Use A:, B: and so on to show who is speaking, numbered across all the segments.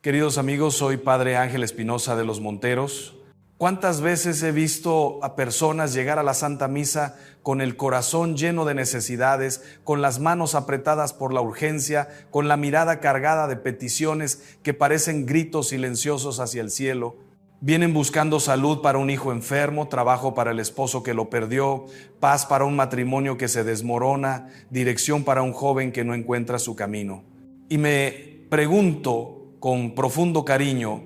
A: Queridos amigos, soy Padre Ángel Espinosa de los Monteros. ¿Cuántas veces he visto a personas llegar a la Santa Misa con el corazón lleno de necesidades, con las manos apretadas por la urgencia, con la mirada cargada de peticiones que parecen gritos silenciosos hacia el cielo? Vienen buscando salud para un hijo enfermo, trabajo para el esposo que lo perdió, paz para un matrimonio que se desmorona, dirección para un joven que no encuentra su camino. Y me pregunto con profundo cariño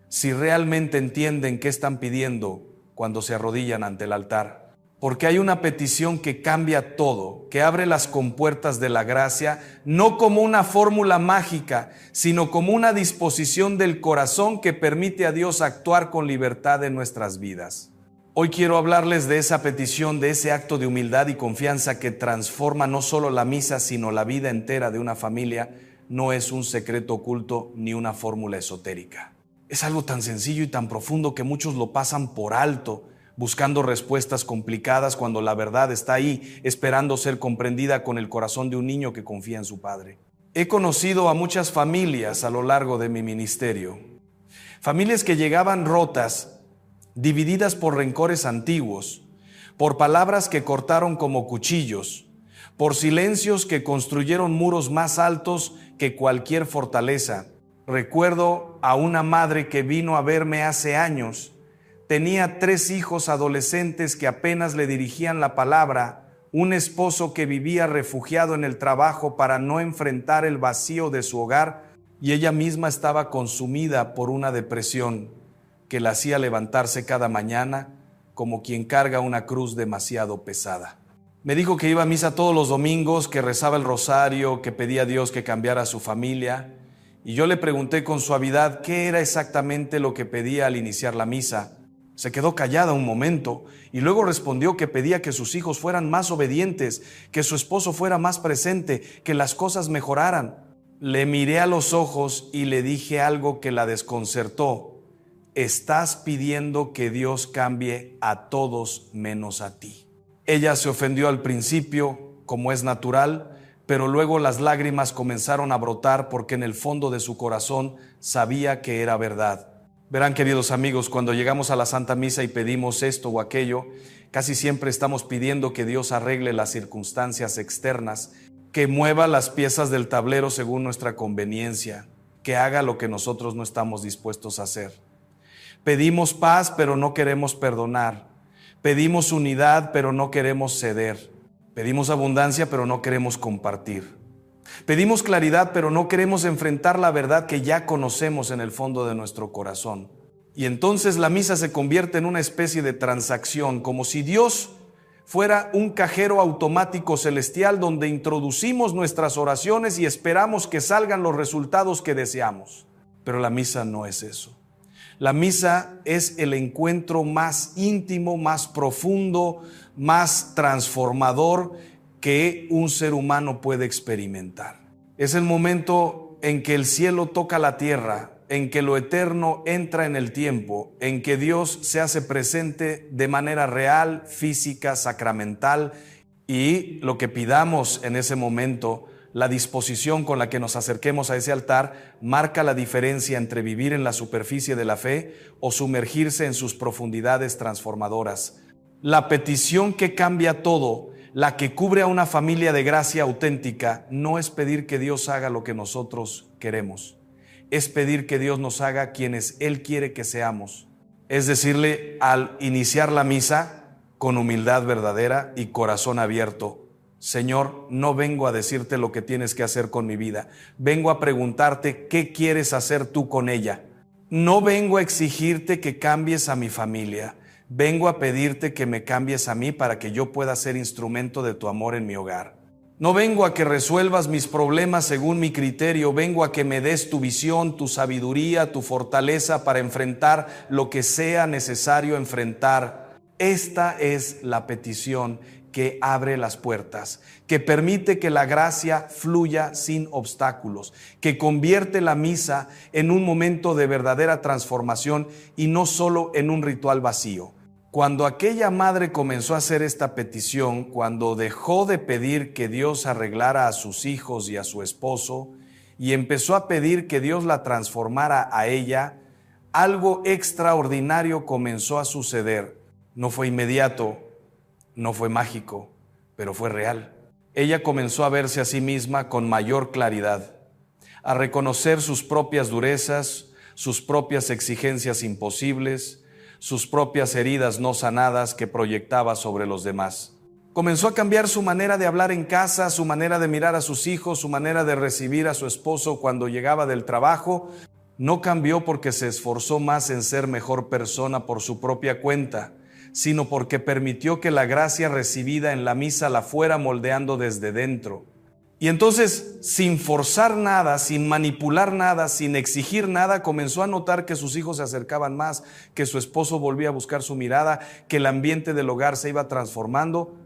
A: si realmente entienden qué están pidiendo cuando se arrodillan ante el altar. Porque hay una petición que cambia todo, que abre las compuertas de la gracia, no como una fórmula mágica, sino como una disposición del corazón que permite a Dios actuar con libertad en nuestras vidas. Hoy quiero hablarles de esa petición, de ese acto de humildad y confianza que transforma no solo la misa, sino la vida entera de una familia. No es un secreto oculto ni una fórmula esotérica. Es algo tan sencillo y tan profundo que muchos lo pasan por alto, buscando respuestas complicadas cuando la verdad está ahí, esperando ser comprendida con el corazón de un niño que confía en su padre. He conocido a muchas familias a lo largo de mi ministerio. Familias que llegaban rotas, divididas por rencores antiguos, por palabras que cortaron como cuchillos, por silencios que construyeron muros más altos que cualquier fortaleza. Recuerdo a una madre que vino a verme hace años. Tenía 3 hijos adolescentes que apenas le dirigían la palabra, un esposo que vivía refugiado en el trabajo para no enfrentar el vacío de su hogar, y ella misma estaba consumida por una depresión que la hacía levantarse cada mañana como quien carga una cruz demasiado pesada. Me dijo que iba a misa todos los domingos, que rezaba el rosario, que pedía a Dios que cambiara a su familia. Y yo le pregunté con suavidad qué era exactamente lo que pedía al iniciar la misa. Se quedó callada un momento y luego respondió que pedía que sus hijos fueran más obedientes, que su esposo fuera más presente, que las cosas mejoraran. Le miré a los ojos y le dije algo que la desconcertó. Estás pidiendo que Dios cambie a todos menos a ti. Ella se ofendió al principio, como es natural, pero luego las lágrimas comenzaron a brotar porque en el fondo de su corazón sabía que era verdad. Verán, queridos amigos, cuando llegamos a la Santa Misa y pedimos esto o aquello, casi siempre estamos pidiendo que Dios arregle las circunstancias externas, que mueva las piezas del tablero según nuestra conveniencia, que haga lo que nosotros no estamos dispuestos a hacer. Pedimos paz, pero no queremos perdonar. Pedimos unidad, pero no queremos ceder. Pedimos abundancia, pero no queremos compartir. Pedimos claridad, pero no queremos enfrentar la verdad que ya conocemos en el fondo de nuestro corazón. Y entonces la misa se convierte en una especie de transacción, como si Dios fuera un cajero automático celestial donde introducimos nuestras oraciones y esperamos que salgan los resultados que deseamos. Pero la misa no es eso. La misa es el encuentro más íntimo, más profundo, más transformador que un ser humano puede experimentar. Es el momento en que el cielo toca la tierra, en que lo eterno entra en el tiempo, en que Dios se hace presente de manera real, física, sacramental, y lo que pidamos en ese momento, la disposición con la que nos acerquemos a ese altar, marca la diferencia entre vivir en la superficie de la fe o sumergirse en sus profundidades transformadoras. La petición que cambia todo, la que cubre a una familia de gracia auténtica, no es pedir que Dios haga lo que nosotros queremos, es pedir que Dios nos haga quienes Él quiere que seamos. Es decirle al iniciar la misa con humildad verdadera y corazón abierto: Señor, no vengo a decirte lo que tienes que hacer con mi vida. Vengo a preguntarte qué quieres hacer tú con ella. No vengo a exigirte que cambies a mi familia. Vengo a pedirte que me cambies a mí para que yo pueda ser instrumento de tu amor en mi hogar. No vengo a que resuelvas mis problemas según mi criterio. Vengo a que me des tu visión, tu sabiduría, tu fortaleza para enfrentar lo que sea necesario enfrentar. Esta es la petición que abre las puertas, que permite que la gracia fluya sin obstáculos, que convierte la misa en un momento de verdadera transformación y no solo en un ritual vacío. Cuando aquella madre comenzó a hacer esta petición, cuando dejó de pedir que Dios arreglara a sus hijos y a su esposo y empezó a pedir que Dios la transformara a ella, algo extraordinario comenzó a suceder. No fue inmediato, no fue mágico, pero fue real. Ella comenzó a verse a sí misma con mayor claridad, a reconocer sus propias durezas, sus propias exigencias imposibles, sus propias heridas no sanadas que proyectaba sobre los demás. Comenzó a cambiar su manera de hablar en casa, su manera de mirar a sus hijos, su manera de recibir a su esposo cuando llegaba del trabajo. No cambió porque se esforzó más en ser mejor persona por su propia cuenta, sino porque permitió que la gracia recibida en la misa la fuera moldeando desde dentro. Y entonces, sin forzar nada, sin manipular nada, sin exigir nada, comenzó a notar que sus hijos se acercaban más, que su esposo volvía a buscar su mirada, que el ambiente del hogar se iba transformando.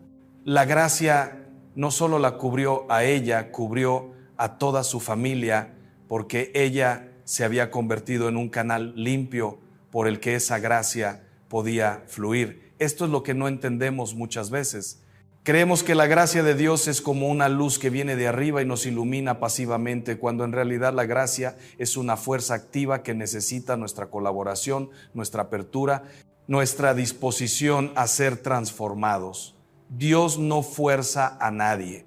A: La gracia no solo la cubrió a ella, cubrió a toda su familia, porque ella se había convertido en un canal limpio por el que esa gracia podía fluir. Esto es lo que no entendemos muchas veces. Creemos que la gracia de Dios es como una luz que viene de arriba y nos ilumina pasivamente, cuando en realidad la gracia es una fuerza activa que necesita nuestra colaboración, nuestra apertura, nuestra disposición a ser transformados. Dios no fuerza a nadie,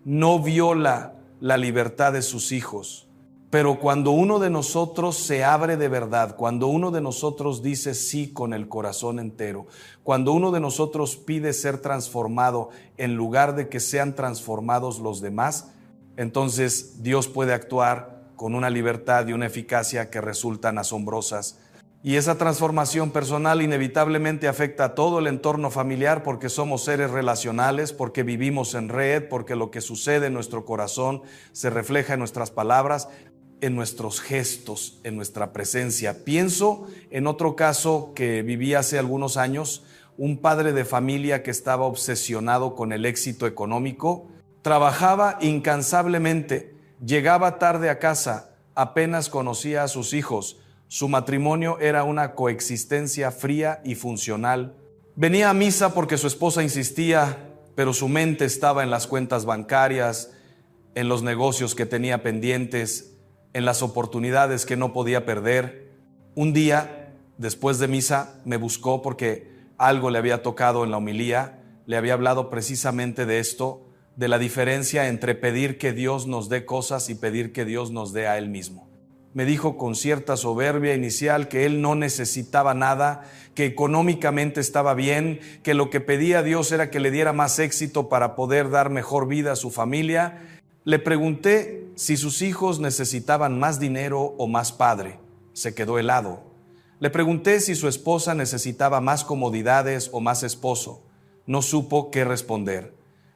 A: no viola la libertad de sus hijos. Pero cuando uno de nosotros se abre de verdad, cuando uno de nosotros dice sí con el corazón entero, cuando uno de nosotros pide ser transformado en lugar de que sean transformados los demás, entonces Dios puede actuar con una libertad y una eficacia que resultan asombrosas. Y esa transformación personal inevitablemente afecta a todo el entorno familiar, porque somos seres relacionales, porque vivimos en red, porque lo que sucede en nuestro corazón se refleja en nuestras palabras, en nuestros gestos, en nuestra presencia. Pienso en otro caso que viví hace algunos años, un padre de familia que estaba obsesionado con el éxito económico, trabajaba incansablemente, llegaba tarde a casa, apenas conocía a sus hijos. Su matrimonio era una coexistencia fría y funcional. Venía a misa porque su esposa insistía, pero su mente estaba en las cuentas bancarias, en los negocios que tenía pendientes, en las oportunidades que no podía perder. Un día, después de misa, me buscó porque algo le había tocado en la homilía. Le había hablado precisamente de esto, de la diferencia entre pedir que Dios nos dé cosas y pedir que Dios nos dé a Él mismo. Me dijo con cierta soberbia inicial que él no necesitaba nada, que económicamente estaba bien, que lo que pedía a Dios era que le diera más éxito para poder dar mejor vida a su familia. Le pregunté si sus hijos necesitaban más dinero o más padre. Se quedó helado. Le pregunté si su esposa necesitaba más comodidades o más esposo. No supo qué responder.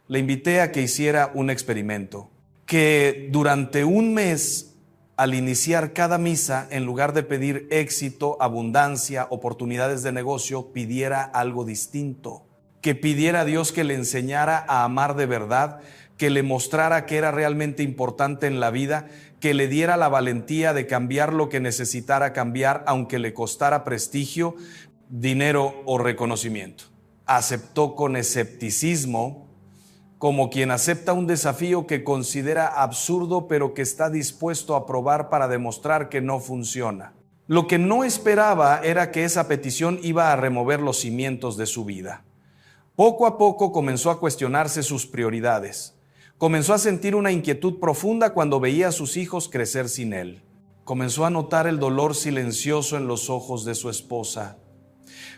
A: Le invité a que hiciera un experimento, que durante un mes, al iniciar cada misa, en lugar de pedir éxito, abundancia, oportunidades de negocio, pidiera algo distinto. Que pidiera a Dios que le enseñara a amar de verdad, que le mostrara que era realmente importante en la vida, que le diera la valentía de cambiar lo que necesitara cambiar, aunque le costara prestigio, dinero o reconocimiento. Aceptó con escepticismo, como quien acepta un desafío que considera absurdo, pero que está dispuesto a probar para demostrar que no funciona. Lo que no esperaba era que esa petición iba a remover los cimientos de su vida. Poco a poco comenzó a cuestionarse sus prioridades. Comenzó a sentir una inquietud profunda cuando veía a sus hijos crecer sin él. Comenzó a notar el dolor silencioso en los ojos de su esposa.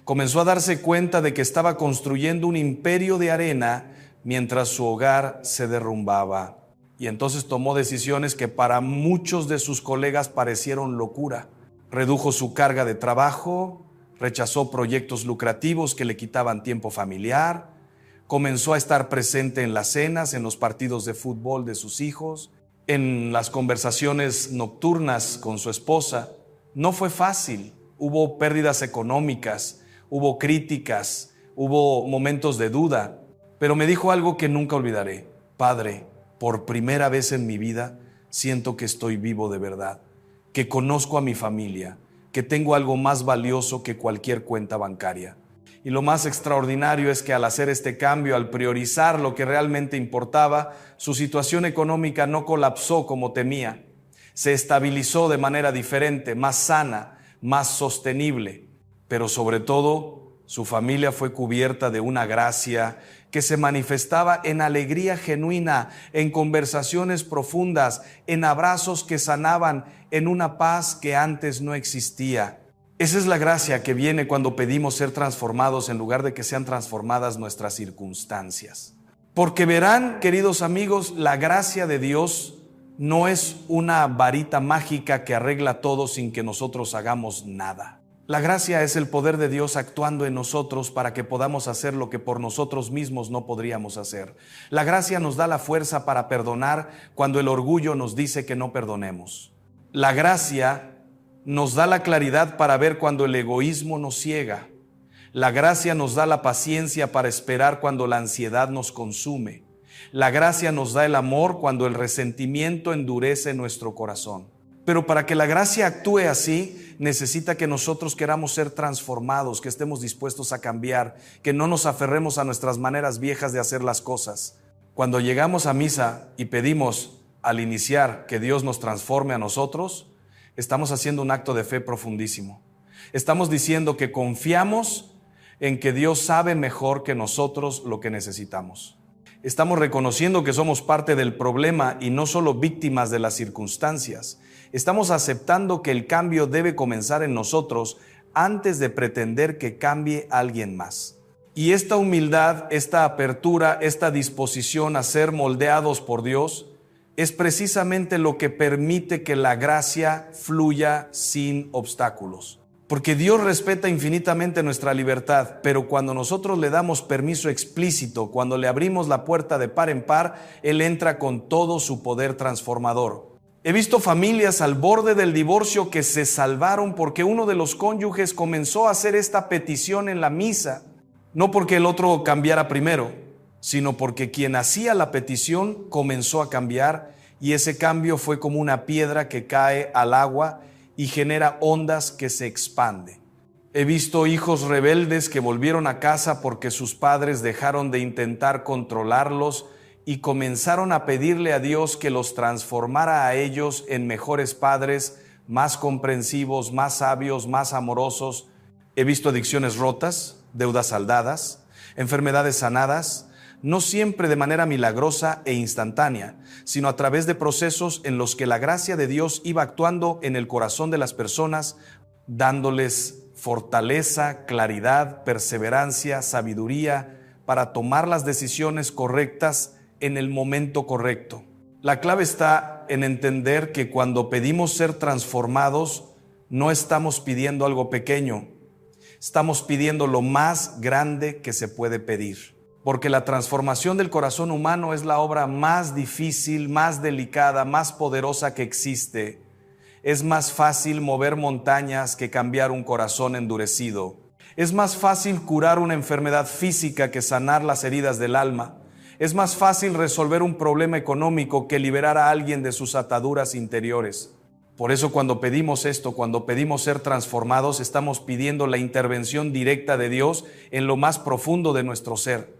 A: Comenzó a darse cuenta de que estaba construyendo un imperio de arena mientras su hogar se derrumbaba. Y entonces tomó decisiones que para muchos de sus colegas parecieron locura. Redujo su carga de trabajo, rechazó proyectos lucrativos que le quitaban tiempo familiar, comenzó a estar presente en las cenas, en los partidos de fútbol de sus hijos, en las conversaciones nocturnas con su esposa. No fue fácil, hubo pérdidas económicas, hubo críticas, hubo momentos de duda. Pero me dijo algo que nunca olvidaré. Padre, por primera vez en mi vida siento que estoy vivo de verdad, que conozco a mi familia, que tengo algo más valioso que cualquier cuenta bancaria. Y lo más extraordinario es que al hacer este cambio, al priorizar lo que realmente importaba, su situación económica no colapsó como temía. se estabilizó de manera diferente, más sana, más sostenible, pero sobre todo su familia fue cubierta de una gracia que se manifestaba en alegría genuina, en conversaciones profundas, en abrazos que sanaban, en una paz que antes no existía. Esa es la gracia que viene cuando pedimos ser transformados en lugar de que sean transformadas nuestras circunstancias. Porque verán, queridos amigos, la gracia de Dios no es una varita mágica que arregla todo sin que nosotros hagamos nada. La gracia es el poder de Dios actuando en nosotros para que podamos hacer lo que por nosotros mismos no podríamos hacer. La gracia nos da la fuerza para perdonar cuando el orgullo nos dice que no perdonemos. La gracia nos da la claridad para ver cuando el egoísmo nos ciega. La gracia nos da la paciencia para esperar cuando la ansiedad nos consume. La gracia nos da el amor cuando el resentimiento endurece nuestro corazón. Pero para que la gracia actúe así, necesita que nosotros queramos ser transformados, que estemos dispuestos a cambiar, que no nos aferremos a nuestras maneras viejas de hacer las cosas. Cuando llegamos a misa y pedimos al iniciar que Dios nos transforme a nosotros, estamos haciendo un acto de fe profundísimo. Estamos diciendo que confiamos en que Dios sabe mejor que nosotros lo que necesitamos. Estamos reconociendo que somos parte del problema y no solo víctimas de las circunstancias. Estamos aceptando que el cambio debe comenzar en nosotros antes de pretender que cambie alguien más. Y esta humildad, esta apertura, esta disposición a ser moldeados por Dios es precisamente lo que permite que la gracia fluya sin obstáculos. Porque Dios respeta infinitamente nuestra libertad, pero cuando nosotros le damos permiso explícito, cuando le abrimos la puerta de par en par, Él entra con todo su poder transformador. He visto familias al borde del divorcio que se salvaron porque uno de los cónyuges comenzó a hacer esta petición en la misa, no porque el otro cambiara primero, sino porque quien hacía la petición comenzó a cambiar, y ese cambio fue como una piedra que cae al agua y genera ondas que se expanden. He visto hijos rebeldes que volvieron a casa porque sus padres dejaron de intentar controlarlos y comenzaron a pedirle a Dios que los transformara a ellos en mejores padres, más comprensivos, más sabios, más amorosos. He visto adicciones rotas, deudas saldadas, enfermedades sanadas, no siempre de manera milagrosa e instantánea, sino a través de procesos en los que la gracia de Dios iba actuando en el corazón de las personas, dándoles fortaleza, claridad, perseverancia, sabiduría para tomar las decisiones correctas en el momento correcto. La clave está en entender que cuando pedimos ser transformados, no estamos pidiendo algo pequeño, estamos pidiendo lo más grande que se puede pedir. Porque la transformación del corazón humano es la obra más difícil, más delicada, más poderosa que existe. Es más fácil mover montañas que cambiar un corazón endurecido. Es más fácil curar una enfermedad física que sanar las heridas del alma. Es más fácil resolver un problema económico que liberar a alguien de sus ataduras interiores. Por eso cuando pedimos esto, cuando pedimos ser transformados, estamos pidiendo la intervención directa de Dios en lo más profundo de nuestro ser.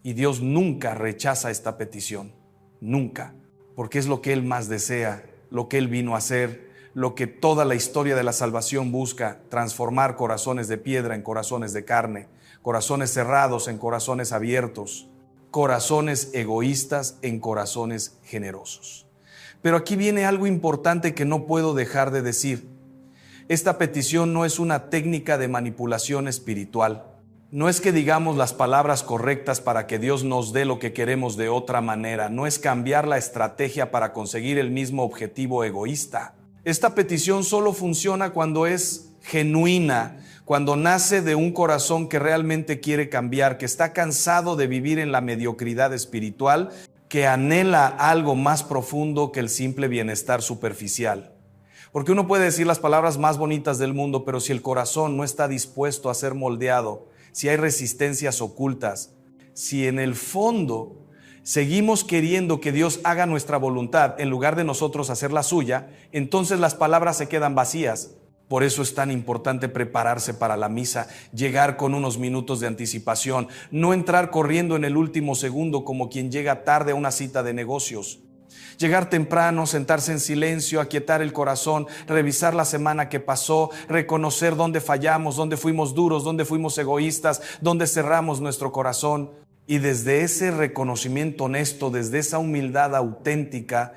A: Y Dios nunca rechaza esta petición, nunca, porque es lo que Él más desea, lo que Él vino a hacer, lo que toda la historia de la salvación busca, transformar corazones de piedra en corazones de carne, corazones cerrados en corazones abiertos, corazones egoístas en corazones generosos. Pero aquí viene algo importante que no puedo dejar de decir. Esta petición no es una técnica de manipulación espiritual. No es que digamos las palabras correctas para que Dios nos dé lo que queremos de otra manera. No es cambiar la estrategia para conseguir el mismo objetivo egoísta. Esta petición solo funciona cuando es genuina, cuando nace de un corazón que realmente quiere cambiar, que está cansado de vivir en la mediocridad espiritual, que anhela algo más profundo que el simple bienestar superficial. Porque uno puede decir las palabras más bonitas del mundo, pero si el corazón no está dispuesto a ser moldeado, si hay resistencias ocultas, si en el fondo seguimos queriendo que Dios haga nuestra voluntad en lugar de nosotros hacer la suya, entonces las palabras se quedan vacías. Por eso es tan importante prepararse para la misa, llegar con unos minutos de anticipación, no entrar corriendo en el último segundo como quien llega tarde a una cita de negocios. Llegar temprano, sentarse en silencio, aquietar el corazón, revisar la semana que pasó, reconocer dónde fallamos, dónde fuimos duros, dónde fuimos egoístas, dónde cerramos nuestro corazón. Y desde ese reconocimiento honesto, desde esa humildad auténtica,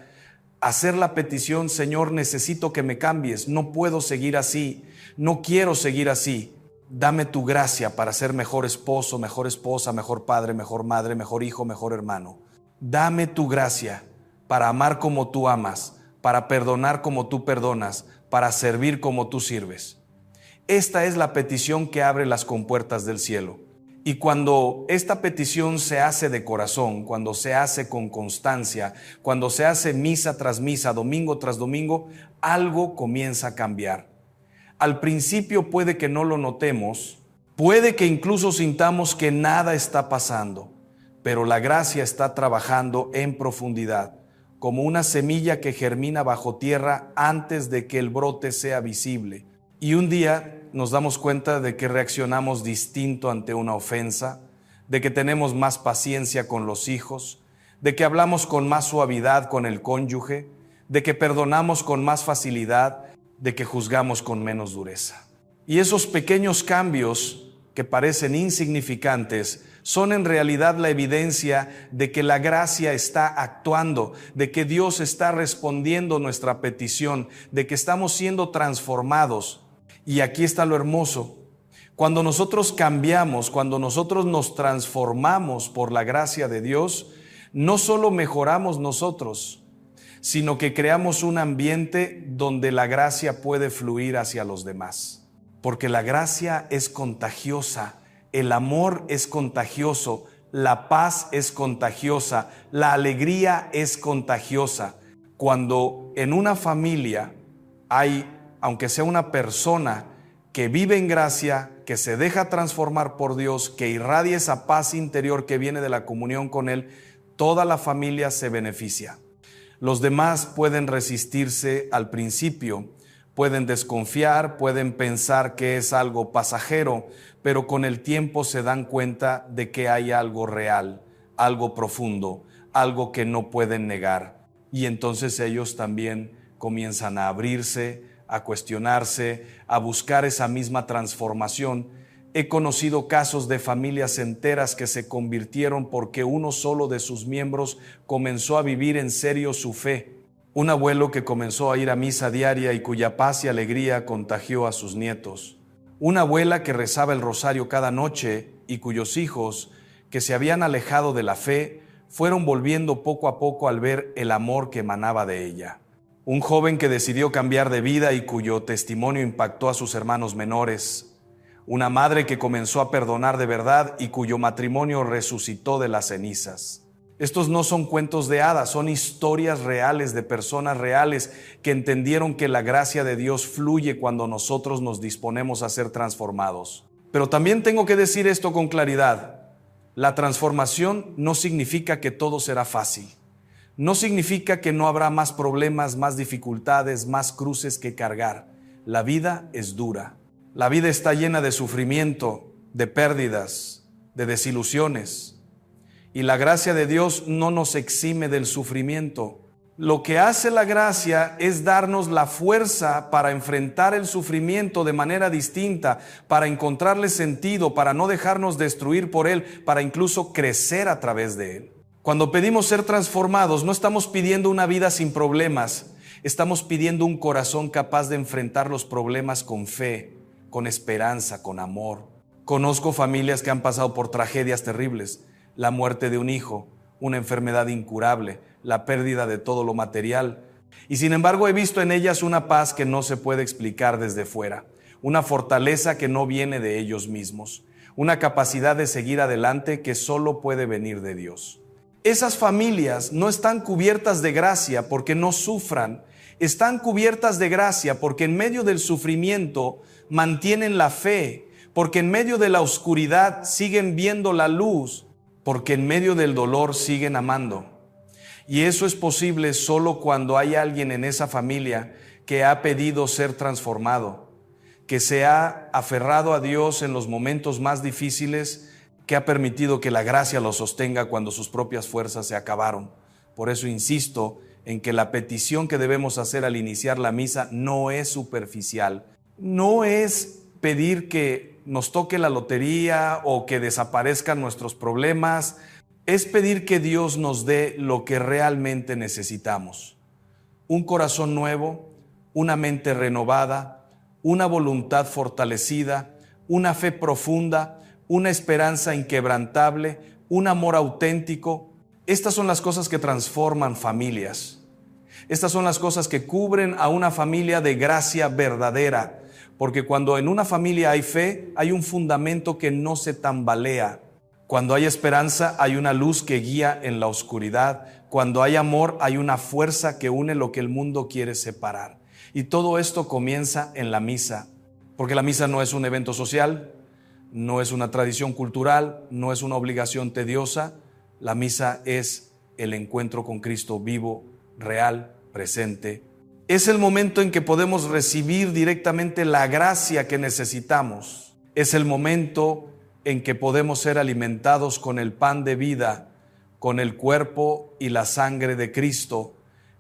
A: hacer la petición: Señor, necesito que me cambies, no puedo seguir así, no quiero seguir así. Dame tu gracia para ser mejor esposo, mejor esposa, mejor padre, mejor madre, mejor hijo, mejor hermano. Dame tu gracia para amar como tú amas, para perdonar como tú perdonas, para servir como tú sirves. Esta es la petición que abre las compuertas del cielo. Y cuando esta petición se hace de corazón, cuando se hace con constancia, cuando se hace misa tras misa, domingo tras domingo, algo comienza a cambiar. Al principio puede que no lo notemos, puede que incluso sintamos que nada está pasando, pero la gracia está trabajando en profundidad, como una semilla que germina bajo tierra antes de que el brote sea visible. Y un día nos damos cuenta de que reaccionamos distinto ante una ofensa, de que tenemos más paciencia con los hijos, de que hablamos con más suavidad con el cónyuge, de que perdonamos con más facilidad, de que juzgamos con menos dureza. Y esos pequeños cambios que parecen insignificantes son en realidad la evidencia de que la gracia está actuando, de que Dios está respondiendo nuestra petición, de que estamos siendo transformados. Y aquí está lo hermoso. Cuando nosotros cambiamos, cuando nosotros nos transformamos por la gracia de Dios, no solo mejoramos nosotros, sino que creamos un ambiente donde la gracia puede fluir hacia los demás. Porque la gracia es contagiosa, el amor es contagioso, la paz es contagiosa, la alegría es contagiosa. Cuando en una familia hay, aunque sea una persona que vive en gracia, que se deja transformar por Dios, que irradia esa paz interior que viene de la comunión con Él, toda la familia se beneficia. Los demás pueden resistirse al principio, pueden desconfiar, pueden pensar que es algo pasajero, pero con el tiempo se dan cuenta de que hay algo real, algo profundo, algo que no pueden negar. Y entonces ellos también comienzan a abrirse, a cuestionarse, a buscar esa misma transformación. He conocido casos de familias enteras que se convirtieron porque uno solo de sus miembros comenzó a vivir en serio su fe. Un abuelo que comenzó a ir a misa diaria y cuya paz y alegría contagió a sus nietos. Una abuela que rezaba el rosario cada noche y cuyos hijos, que se habían alejado de la fe, fueron volviendo poco a poco al ver el amor que emanaba de ella. Un joven que decidió cambiar de vida y cuyo testimonio impactó a sus hermanos menores. Una madre que comenzó a perdonar de verdad y cuyo matrimonio resucitó de las cenizas. Estos no son cuentos de hadas, son historias reales de personas reales que entendieron que la gracia de Dios fluye cuando nosotros nos disponemos a ser transformados. Pero también tengo que decir esto con claridad. La transformación no significa que todo será fácil. No significa que no habrá más problemas, más dificultades, más cruces que cargar. La vida es dura. La vida está llena de sufrimiento, de pérdidas, de desilusiones. Y la gracia de Dios no nos exime del sufrimiento. Lo que hace la gracia es darnos la fuerza para enfrentar el sufrimiento de manera distinta, para encontrarle sentido, para no dejarnos destruir por él, para incluso crecer a través de él. Cuando pedimos ser transformados, no estamos pidiendo una vida sin problemas, estamos pidiendo un corazón capaz de enfrentar los problemas con fe, con esperanza, con amor. Conozco familias que han pasado por tragedias terribles, la muerte de un hijo, una enfermedad incurable, la pérdida de todo lo material. Y sin embargo he visto en ellas una paz que no se puede explicar desde fuera, una fortaleza que no viene de ellos mismos, una capacidad de seguir adelante que solo puede venir de Dios. Esas familias no están cubiertas de gracia porque no sufran, están cubiertas de gracia porque en medio del sufrimiento mantienen la fe, porque en medio de la oscuridad siguen viendo la luz, porque en medio del dolor siguen amando. Y eso es posible solo cuando hay alguien en esa familia que ha pedido ser transformado, que se ha aferrado a Dios en los momentos más difíciles, que ha permitido que la gracia lo sostenga cuando sus propias fuerzas se acabaron. Por eso insisto en que la petición que debemos hacer al iniciar la misa no es superficial, no es pedir que nos toque la lotería o que desaparezcan nuestros problemas, es pedir que Dios nos dé lo que realmente necesitamos. Un corazón nuevo, una mente renovada, una voluntad fortalecida, una fe profunda, una esperanza inquebrantable, un amor auténtico. Estas son las cosas que transforman familias. Estas son las cosas que cubren a una familia de gracia verdadera, porque cuando en una familia hay fe, hay un fundamento que no se tambalea. Cuando hay esperanza, hay una luz que guía en la oscuridad. Cuando hay amor, hay una fuerza que une lo que el mundo quiere separar. Y todo esto comienza en la misa, porque la misa no es un evento social, no es una tradición cultural, no es una obligación tediosa. La misa es el encuentro con Cristo vivo, real, presente. Es el momento en que podemos recibir directamente la gracia que necesitamos. Es el momento en que podemos ser alimentados con el pan de vida, con el cuerpo y la sangre de Cristo,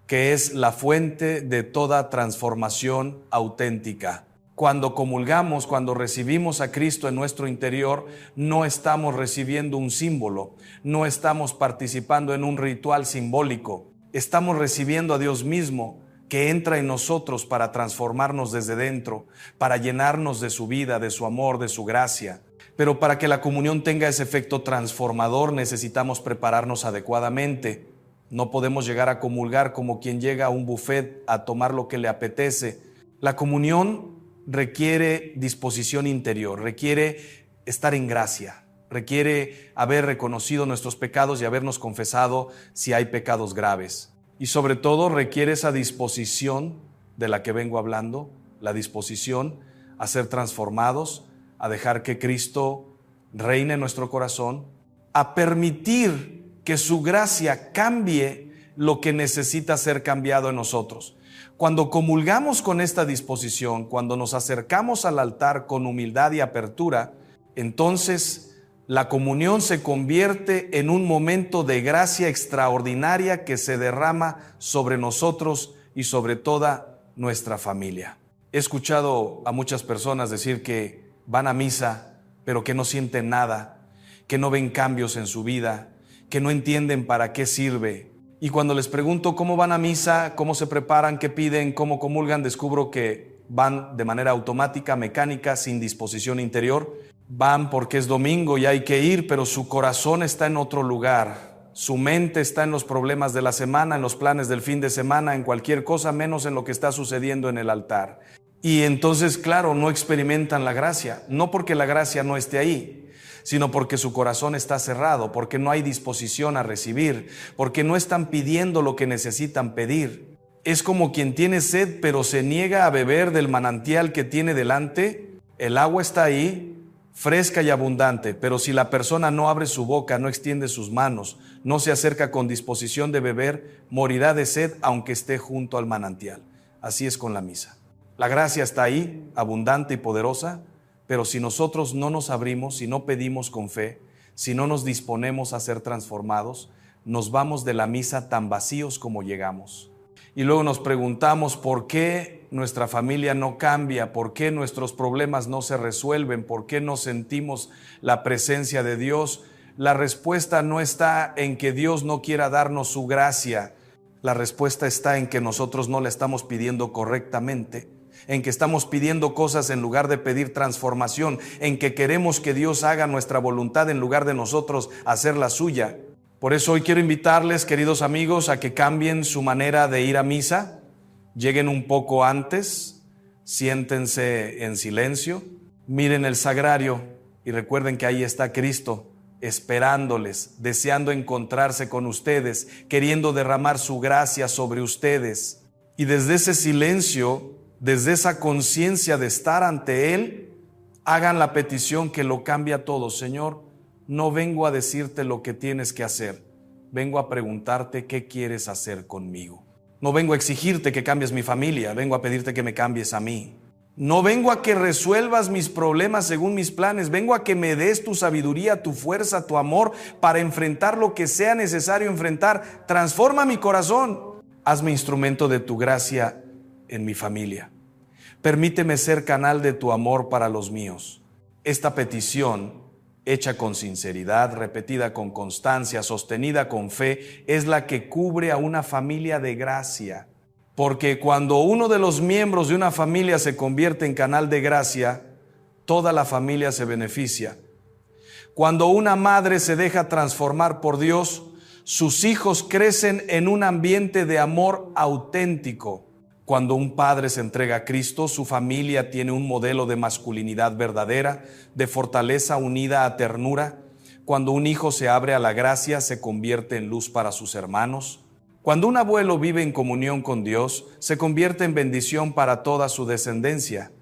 A: que es la fuente de toda transformación auténtica. Cuando comulgamos, cuando recibimos a Cristo en nuestro interior, no estamos recibiendo un símbolo, no estamos participando en un ritual simbólico, estamos recibiendo a Dios mismo, que entra en nosotros para transformarnos desde dentro, para llenarnos de su vida, de su amor, de su gracia. Pero para que la comunión tenga ese efecto transformador, necesitamos prepararnos adecuadamente. No podemos llegar a comulgar como quien llega a un buffet a tomar lo que le apetece. La comunión requiere disposición interior, requiere estar en gracia, requiere haber reconocido nuestros pecados y habernos confesado si hay pecados graves. Y sobre todo requiere esa disposición de la que vengo hablando, la disposición a ser transformados, a dejar que Cristo reine en nuestro corazón, a permitir que su gracia cambie lo que necesita ser cambiado en nosotros. Cuando comulgamos con esta disposición, cuando nos acercamos al altar con humildad y apertura, entonces la comunión se convierte en un momento de gracia extraordinaria que se derrama sobre nosotros y sobre toda nuestra familia. He escuchado a muchas personas decir que van a misa, pero que no sienten nada, que no ven cambios en su vida, que no entienden para qué sirve. Y cuando les pregunto cómo van a misa, cómo se preparan, qué piden, cómo comulgan, descubro que van de manera automática, mecánica, sin disposición interior. Van porque es domingo y hay que ir, pero su corazón está en otro lugar. Su mente está en los problemas de la semana, en los planes del fin de semana, en cualquier cosa menos en lo que está sucediendo en el altar. Y entonces, claro, no experimentan la gracia, no porque la gracia no esté ahí, sino porque su corazón está cerrado, porque no hay disposición a recibir, porque no están pidiendo lo que necesitan pedir. Es como quien tiene sed, pero se niega a beber del manantial que tiene delante. El agua está ahí, fresca y abundante, pero si la persona no abre su boca, no extiende sus manos, no se acerca con disposición de beber, morirá de sed aunque esté junto al manantial. Así es con la misa. La gracia está ahí, abundante y poderosa, pero si nosotros no nos abrimos, si no pedimos con fe, si no nos disponemos a ser transformados, nos vamos de la misa tan vacíos como llegamos. Y luego nos preguntamos por qué nuestra familia no cambia, por qué nuestros problemas no se resuelven, por qué no sentimos la presencia de Dios. La respuesta no está en que Dios no quiera darnos su gracia. La respuesta está en que nosotros no la estamos pidiendo correctamente, en que estamos pidiendo cosas en lugar de pedir transformación, en que queremos que Dios haga nuestra voluntad en lugar de nosotros hacer la suya. Por eso hoy quiero invitarles, queridos amigos, a que cambien su manera de ir a misa, lleguen un poco antes, siéntense en silencio, miren el sagrario y recuerden que ahí está Cristo esperándoles, deseando encontrarse con ustedes, queriendo derramar su gracia sobre ustedes. Y desde ese silencio, desde esa conciencia de estar ante Él, hagan la petición que lo cambia todo. Señor, no vengo a decirte lo que tienes que hacer, vengo a preguntarte qué quieres hacer conmigo. No vengo a exigirte que cambies mi familia, vengo a pedirte que me cambies a mí. No vengo a que resuelvas mis problemas según mis planes, vengo a que me des tu sabiduría, tu fuerza, tu amor para enfrentar lo que sea necesario enfrentar. Transforma mi corazón. Hazme instrumento de tu gracia en mi familia. Permíteme ser canal de tu amor para los míos. Esta petición, hecha con sinceridad, repetida con constancia, sostenida con fe, es la que cubre a una familia de gracia. Porque cuando uno de los miembros de una familia se convierte en canal de gracia, toda la familia se beneficia. Cuando una madre se deja transformar por Dios, sus hijos crecen en un ambiente de amor auténtico. Cuando un padre se entrega a Cristo, su familia tiene un modelo de masculinidad verdadera, de fortaleza unida a ternura. Cuando un hijo se abre a la gracia, se convierte en luz para sus hermanos. Cuando un abuelo vive en comunión con Dios, se convierte en bendición para toda su descendencia.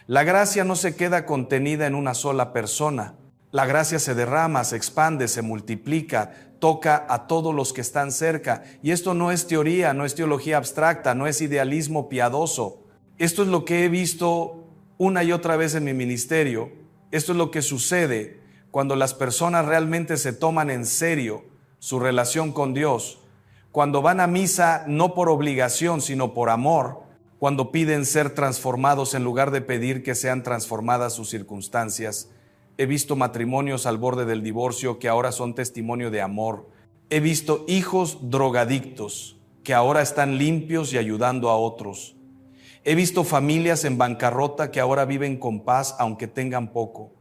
A: La gracia no se queda contenida en una sola persona. La gracia se derrama, se expande, se multiplica, toca a todos los que están cerca. Y esto no es teoría, no es teología abstracta, no es idealismo piadoso. Esto es lo que he visto una y otra vez en mi ministerio. Esto es lo que sucede cuando las personas realmente se toman en serio su relación con Dios. Cuando van a misa no por obligación, sino por amor. Cuando piden ser transformados en lugar de pedir que sean transformadas sus circunstancias. He visto matrimonios al borde del divorcio que ahora son testimonio de amor. He visto hijos drogadictos que ahora están limpios y ayudando a otros. He visto familias en bancarrota que ahora viven con paz aunque tengan poco.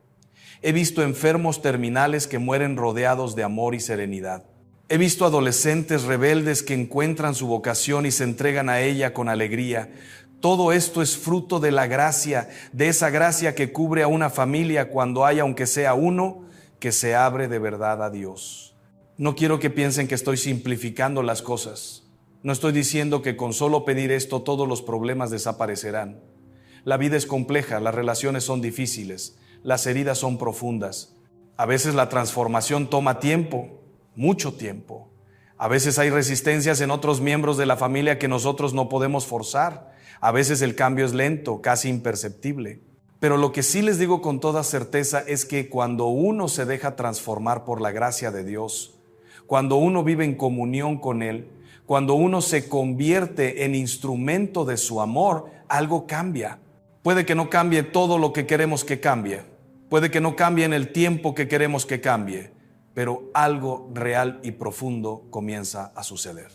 A: He visto enfermos terminales que mueren rodeados de amor y serenidad. He visto adolescentes rebeldes que encuentran su vocación y se entregan a ella con alegría. Todo esto es fruto de la gracia, de esa gracia que cubre a una familia cuando hay, aunque sea uno, que se abre de verdad a Dios. No quiero que piensen que estoy simplificando las cosas. No estoy diciendo que con solo pedir esto todos los problemas desaparecerán. La vida es compleja, las relaciones son difíciles, las heridas son profundas. A veces la transformación toma tiempo, mucho tiempo. A veces hay resistencias en otros miembros de la familia que nosotros no podemos forzar. A veces el cambio es lento, casi imperceptible. Pero lo que sí les digo con toda certeza es que cuando uno se deja transformar por la gracia de Dios, cuando uno vive en comunión con Él, cuando uno se convierte en instrumento de su amor, algo cambia. Puede que no cambie todo lo que queremos que cambie. Puede que no cambie en el tiempo que queremos que cambie. Pero algo real y profundo comienza a suceder.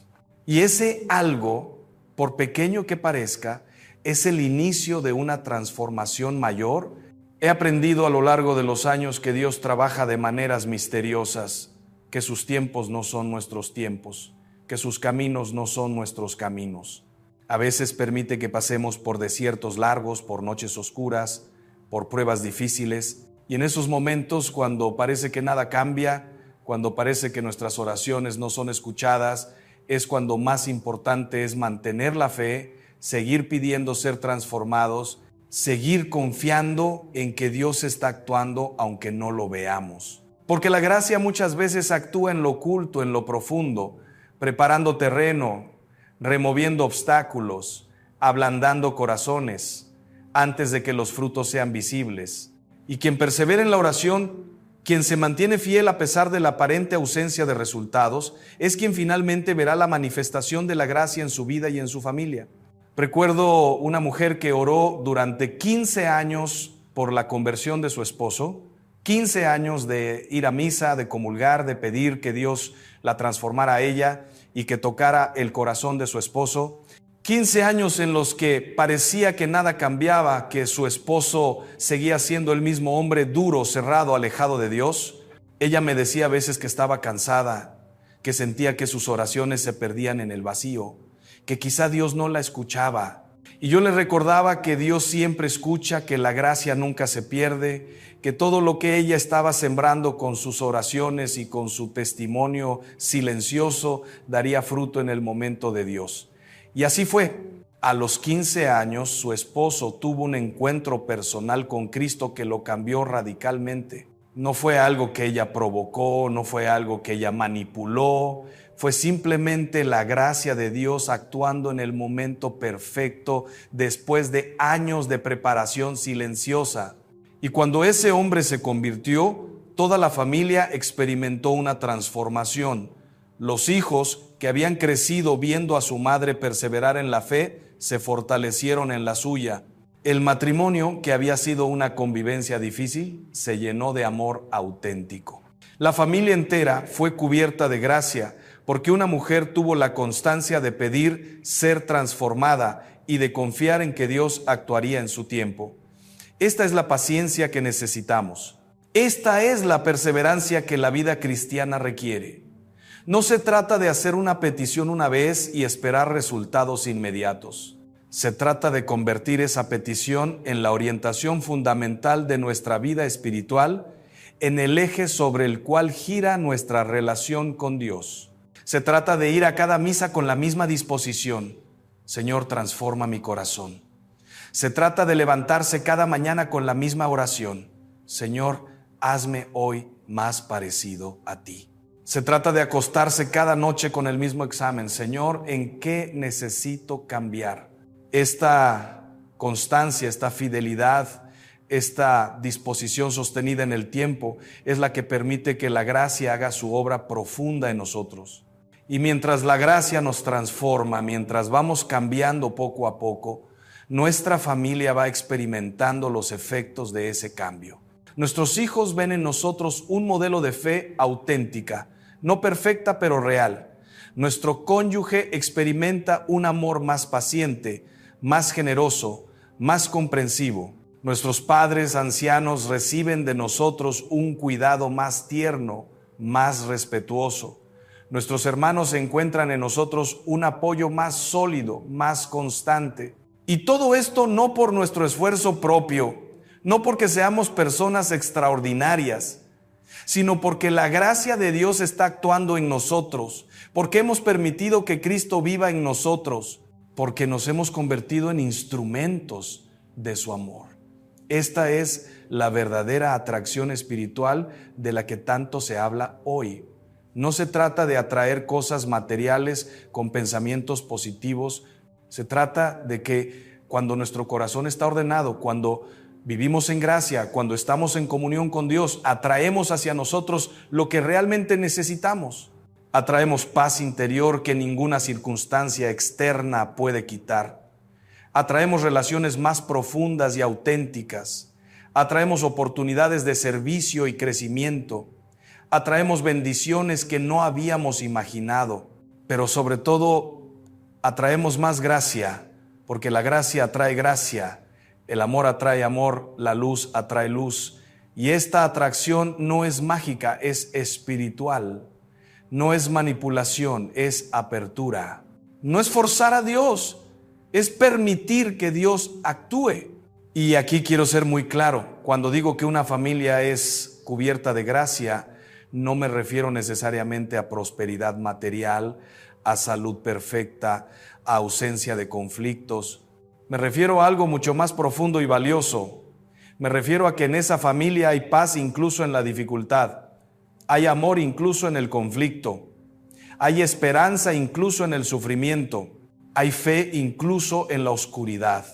A: Y ese algo, por pequeño que parezca, es el inicio de una transformación mayor. He aprendido a lo largo de los años que Dios trabaja de maneras misteriosas, que sus tiempos no son nuestros tiempos, que sus caminos no son nuestros caminos. A veces permite que pasemos por desiertos largos, por noches oscuras, por pruebas difíciles, y en esos momentos, cuando parece que nada cambia, cuando parece que nuestras oraciones no son escuchadas, es cuando más importante es mantener la fe, seguir pidiendo ser transformados, seguir confiando en que Dios está actuando aunque no lo veamos. Porque la gracia muchas veces actúa en lo oculto, en lo profundo, preparando terreno, removiendo obstáculos, ablandando corazones, antes de que los frutos sean visibles. Y quien persevera en la oración, quien se mantiene fiel a pesar de la aparente ausencia de resultados, es quien finalmente verá la manifestación de la gracia en su vida y en su familia. Recuerdo una mujer que oró durante 15 años por la conversión de su esposo, 15 años de ir a misa, de comulgar, de pedir que Dios la transformara a ella y que tocara el corazón de su esposo. 15 años en los que parecía que nada cambiaba, que su esposo seguía siendo el mismo hombre duro, cerrado, alejado de Dios. Ella me decía a veces que estaba cansada, que sentía que sus oraciones se perdían en el vacío, que quizá Dios no la escuchaba. Y yo le recordaba que Dios siempre escucha, que la gracia nunca se pierde, que todo lo que ella estaba sembrando con sus oraciones y con su testimonio silencioso daría fruto en el momento de Dios. Y así fue. A los 15 años, su esposo tuvo un encuentro personal con Cristo que lo cambió radicalmente. No fue algo que ella provocó, no fue algo que ella manipuló, fue simplemente la gracia de Dios actuando en el momento perfecto después de años de preparación silenciosa. Y cuando ese hombre se convirtió, toda la familia experimentó una transformación. Los hijos que habían crecido viendo a su madre perseverar en la fe, se fortalecieron en la suya. El matrimonio, que había sido una convivencia difícil, se llenó de amor auténtico. La familia entera fue cubierta de gracia, porque una mujer tuvo la constancia de pedir ser transformada y de confiar en que Dios actuaría en su tiempo. Esta es la paciencia que necesitamos. Esta es la perseverancia que la vida cristiana requiere. No se trata de hacer una petición una vez y esperar resultados inmediatos. Se trata de convertir esa petición en la orientación fundamental de nuestra vida espiritual, en el eje sobre el cual gira nuestra relación con Dios. Se trata de ir a cada misa con la misma disposición. Señor, transforma mi corazón. Se trata de levantarse cada mañana con la misma oración. Señor, hazme hoy más parecido a ti. Se trata de acostarse cada noche con el mismo examen. Señor, ¿en qué necesito cambiar? Esta constancia, esta fidelidad, esta disposición sostenida en el tiempo es la que permite que la gracia haga su obra profunda en nosotros. Y mientras la gracia nos transforma, mientras vamos cambiando poco a poco, nuestra familia va experimentando los efectos de ese cambio. Nuestros hijos ven en nosotros un modelo de fe auténtica, no perfecta pero real. Nuestro cónyuge experimenta un amor más paciente, más generoso, más comprensivo. Nuestros padres ancianos reciben de nosotros un cuidado más tierno, más respetuoso. Nuestros hermanos encuentran en nosotros un apoyo más sólido, más constante. Y todo esto no por nuestro esfuerzo propio, no porque seamos personas extraordinarias, sino porque la gracia de Dios está actuando en nosotros, porque hemos permitido que Cristo viva en nosotros, porque nos hemos convertido en instrumentos de su amor. Esta es la verdadera atracción espiritual de la que tanto se habla hoy. No se trata de atraer cosas materiales con pensamientos positivos. Se trata de que cuando nuestro corazón está ordenado, cuando vivimos en gracia, cuando estamos en comunión con Dios, atraemos hacia nosotros lo que realmente necesitamos. Atraemos paz interior que ninguna circunstancia externa puede quitar. Atraemos relaciones más profundas y auténticas. Atraemos oportunidades de servicio y crecimiento. Atraemos bendiciones que no habíamos imaginado. Pero sobre todo, atraemos más gracia, porque la gracia atrae gracia. El amor atrae amor, la luz atrae luz. Y esta atracción no es mágica, es espiritual. No es manipulación, es apertura. No es forzar a Dios, es permitir que Dios actúe. Y aquí quiero ser muy claro. Cuando digo que una familia es cubierta de gracia, no me refiero necesariamente a prosperidad material, a salud perfecta, a ausencia de conflictos. Me refiero a algo mucho más profundo y valioso. Me refiero a que en esa familia hay paz incluso en la dificultad. Hay amor incluso en el conflicto. Hay esperanza incluso en el sufrimiento. Hay fe incluso en la oscuridad.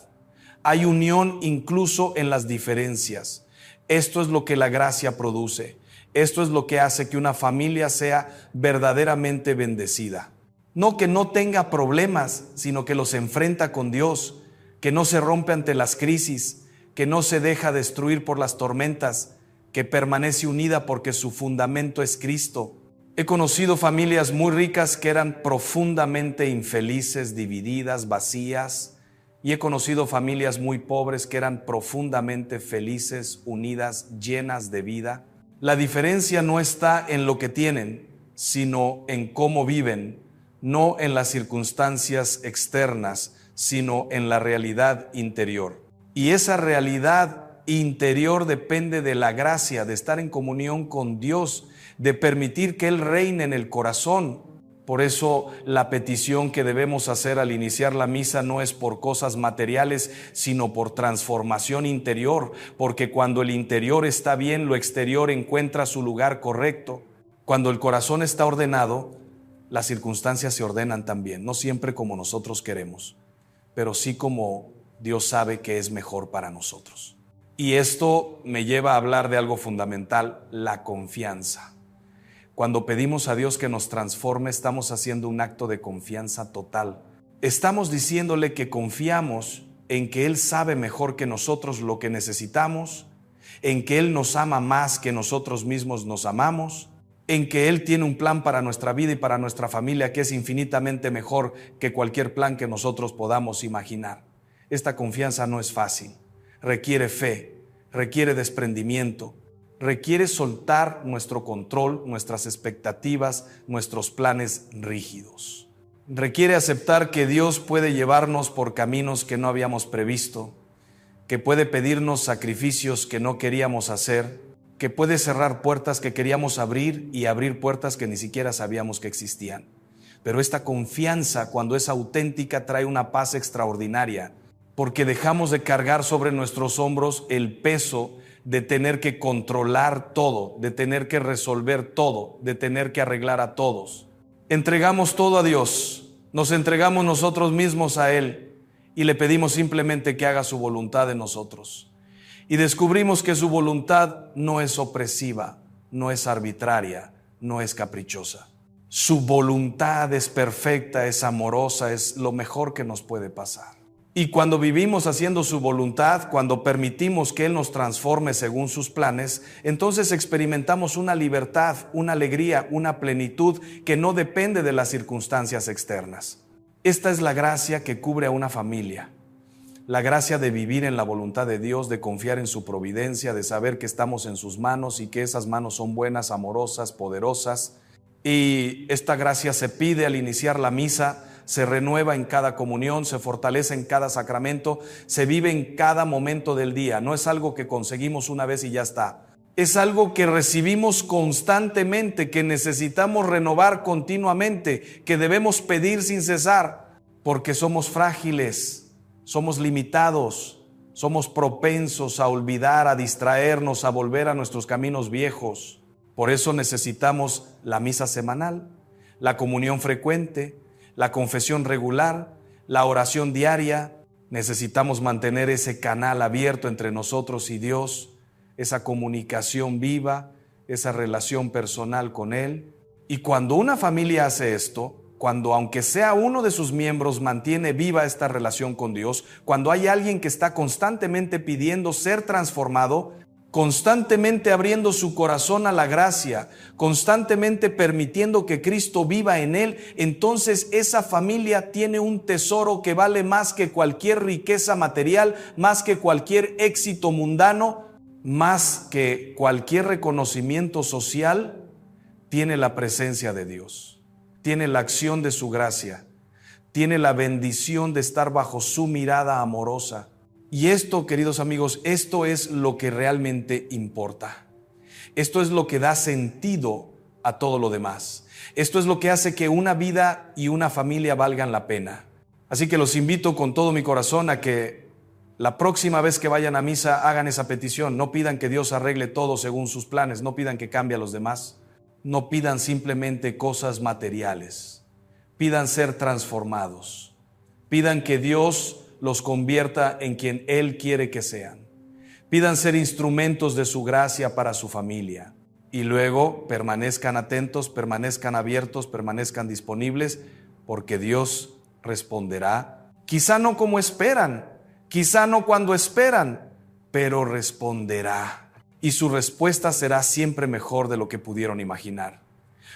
A: Hay unión incluso en las diferencias. Esto es lo que la gracia produce. Esto es lo que hace que una familia sea verdaderamente bendecida. No que no tenga problemas, sino que los enfrenta con Dios, que no se rompe ante las crisis, que no se deja destruir por las tormentas, que permanece unida porque su fundamento es Cristo. He conocido familias muy ricas que eran profundamente infelices, divididas, vacías, y he conocido familias muy pobres que eran profundamente felices, unidas, llenas de vida. La diferencia no está en lo que tienen, sino en cómo viven, no en las circunstancias externas, sino en la realidad interior. Y esa realidad interior depende de la gracia, de estar en comunión con Dios, de permitir que Él reine en el corazón. Por eso la petición que debemos hacer al iniciar la misa no es por cosas materiales, sino por transformación interior, porque cuando el interior está bien, lo exterior encuentra su lugar correcto. Cuando el corazón está ordenado, las circunstancias se ordenan también, no siempre como nosotros queremos, pero sí como Dios sabe que es mejor para nosotros. Y esto me lleva a hablar de algo fundamental, la confianza. Cuando pedimos a Dios que nos transforme, estamos haciendo un acto de confianza total. Estamos diciéndole que confiamos en que Él sabe mejor que nosotros lo que necesitamos, en que Él nos ama más que nosotros mismos nos amamos, en que Él tiene un plan para nuestra vida y para nuestra familia que es infinitamente mejor que cualquier plan que nosotros podamos imaginar. Esta confianza no es fácil, requiere fe, requiere desprendimiento, requiere soltar nuestro control, nuestras expectativas, nuestros planes rígidos. Requiere aceptar que Dios puede llevarnos por caminos que no habíamos previsto, que puede pedirnos sacrificios que no queríamos hacer, que puede cerrar puertas que queríamos abrir y abrir puertas que ni siquiera sabíamos que existían. Pero esta confianza, cuando es auténtica, trae una paz extraordinaria, porque dejamos de cargar sobre nuestros hombros el peso de tener que controlar todo, de tener que resolver todo, de tener que arreglar a todos. Entregamos todo a Dios, nos entregamos nosotros mismos a Él y le pedimos simplemente que haga su voluntad en nosotros. Y descubrimos que su voluntad no es opresiva, no es arbitraria, no es caprichosa. Su voluntad es perfecta, es amorosa, es lo mejor que nos puede pasar. Y cuando vivimos haciendo su voluntad, cuando permitimos que Él nos transforme según sus planes, entonces experimentamos una libertad, una alegría, una plenitud que no depende de las circunstancias externas. Esta es la gracia que cubre a una familia. La gracia de vivir en la voluntad de Dios, de confiar en su providencia, de saber que estamos en sus manos y que esas manos son buenas, amorosas, poderosas. Y esta gracia se pide al iniciar la misa, se renueva en cada comunión, se fortalece en cada sacramento, se vive en cada momento del día. No es algo que conseguimos una vez y ya está. Es algo que recibimos constantemente, que necesitamos renovar continuamente, que debemos pedir sin cesar, porque somos frágiles, somos limitados, somos propensos a olvidar, a distraernos, a volver a nuestros caminos viejos. Por eso necesitamos la misa semanal, la comunión frecuente, la confesión regular, la oración diaria. Necesitamos mantener ese canal abierto entre nosotros y Dios, esa comunicación viva, esa relación personal con Él. Y cuando una familia hace esto, cuando aunque sea uno de sus miembros mantiene viva esta relación con Dios, cuando hay alguien que está constantemente pidiendo ser transformado, constantemente abriendo su corazón a la gracia, constantemente permitiendo que Cristo viva en él, entonces esa familia tiene un tesoro que vale más que cualquier riqueza material, más que cualquier éxito mundano, más que cualquier reconocimiento social. Tiene la presencia de Dios, tiene la acción de su gracia, tiene la bendición de estar bajo su mirada amorosa. Y esto, queridos amigos, esto es lo que realmente importa. Esto es lo que da sentido a todo lo demás. Esto es lo que hace que una vida y una familia valgan la pena. Así que los invito con todo mi corazón a que la próxima vez que vayan a misa hagan esa petición. No pidan que Dios arregle todo según sus planes, no pidan que cambie a los demás, no pidan simplemente cosas materiales. Pidan ser transformados. Pidan que Dios los convierta en quien Él quiere que sean. Pidan ser instrumentos de su gracia para su familia. Y luego permanezcan atentos, permanezcan abiertos, permanezcan disponibles, porque Dios responderá. Quizá no como esperan, quizá no cuando esperan, pero responderá. Y su respuesta será siempre mejor de lo que pudieron imaginar.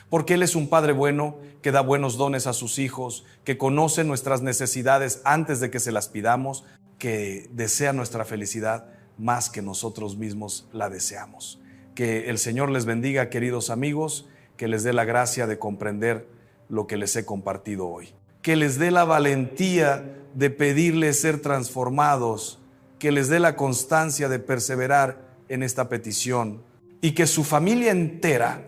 A: Porque Él es un Padre bueno, que da buenos dones a sus hijos, que conoce nuestras necesidades antes de que se las pidamos, que desea nuestra felicidad más que nosotros mismos la deseamos. Que el Señor les bendiga, queridos amigos, que les dé la gracia de comprender lo que les he compartido hoy. Que les dé la valentía de pedirles ser transformados, que les dé la constancia de perseverar en esta petición y que su familia entera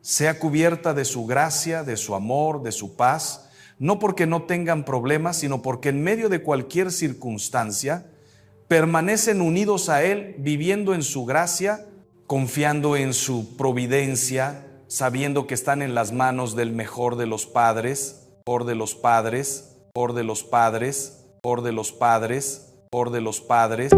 A: sea cubierta de su gracia, de su amor, de su paz, no porque no tengan problemas, sino porque en medio de cualquier circunstancia permanecen unidos a Él, viviendo en su gracia, confiando en su providencia, sabiendo que están en las manos del mejor de los padres, por de los padres, por de los padres, por de los padres, por de los padres.